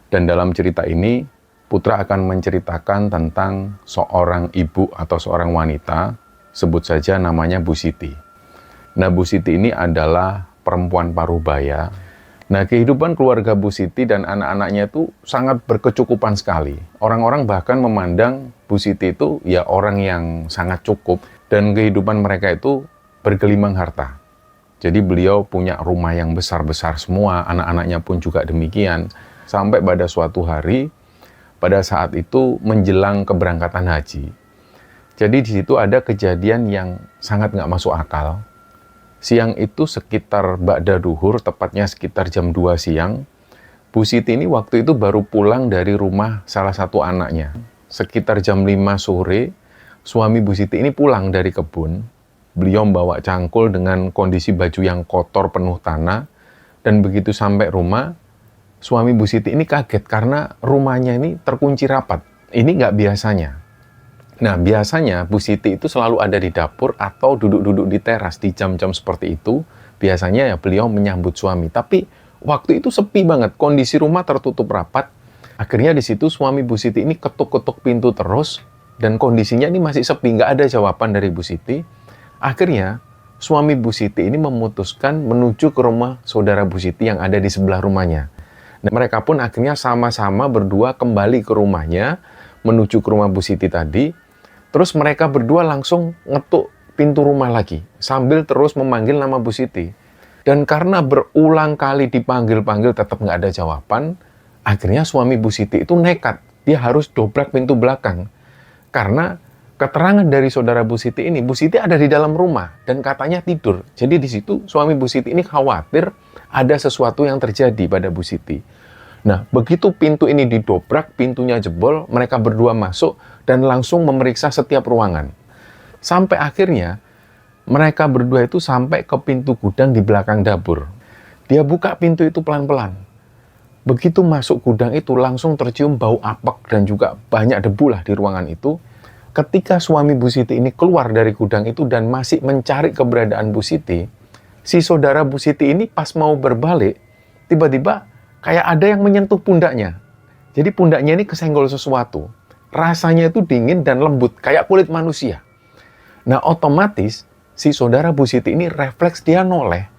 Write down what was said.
Dan dalam cerita ini, Putra akan menceritakan tentang seorang ibu atau seorang wanita, sebut saja namanya Bu Siti. Nah, Bu Siti ini adalah perempuan parubaya. Nah, kehidupan keluarga Bu Siti dan anak-anaknya itu sangat berkecukupan sekali. Orang-orang bahkan memandang Bu Siti itu ya orang yang sangat cukup, dan kehidupan mereka itu bergelimang harta. Jadi beliau punya rumah yang besar-besar semua, anak-anaknya pun juga demikian. Sampai pada suatu hari, pada saat itu menjelang keberangkatan haji. Jadi di situ ada kejadian yang sangat nggak masuk akal. Siang itu sekitar ba'da duhur, tepatnya sekitar jam 2 siang, Bu Siti ini waktu itu baru pulang dari rumah salah satu anaknya. Sekitar jam 5 sore, suami Bu Siti ini pulang dari kebun. Beliau membawa cangkul dengan kondisi baju yang kotor penuh tanah, dan begitu sampai rumah, suami Bu Siti ini kaget karena rumahnya ini terkunci rapat. Ini nggak biasanya. Nah, biasanya Bu Siti itu selalu ada di dapur atau duduk-duduk di teras di jam-jam seperti itu. Biasanya ya beliau menyambut suami. Tapi waktu itu sepi banget, kondisi rumah tertutup rapat. Akhirnya di situ suami Bu Siti ini ketuk-ketuk pintu terus, dan kondisinya ini masih sepi, nggak ada jawaban dari Bu Siti. Akhirnya suami Bu Siti ini memutuskan menuju ke rumah saudara Bu Siti yang ada di sebelah rumahnya. Nah, mereka pun akhirnya sama-sama berdua kembali ke rumahnya, menuju ke rumah Bu Siti tadi. Terus mereka berdua langsung ngetuk pintu rumah lagi, sambil terus memanggil nama Bu Siti. Dan karena berulang kali dipanggil-panggil tetap nggak ada jawaban, akhirnya suami Bu Siti itu nekat. Dia harus dobrak pintu belakang. Karena keterangan dari saudara Bu Siti ini, Bu Siti ada di dalam rumah dan katanya tidur. Jadi di situ suami Bu Siti ini khawatir ada sesuatu yang terjadi pada Bu Siti. Nah, begitu pintu ini didobrak, pintunya jebol, mereka berdua masuk dan langsung memeriksa setiap ruangan. Sampai akhirnya, mereka berdua itu sampai ke pintu gudang di belakang dapur. Dia buka pintu itu pelan-pelan. Begitu masuk gudang itu, langsung tercium bau apek dan juga banyak debu lah di ruangan itu. Ketika suami Bu Siti ini keluar dari gudang itu dan masih mencari keberadaan Bu Siti, si saudara Bu Siti ini pas mau berbalik, tiba-tiba kayak ada yang menyentuh pundaknya. Jadi pundaknya ini kesenggol sesuatu. Rasanya itu dingin dan lembut, kayak kulit manusia. Nah, otomatis si saudara Bu Siti ini refleks dia noleh.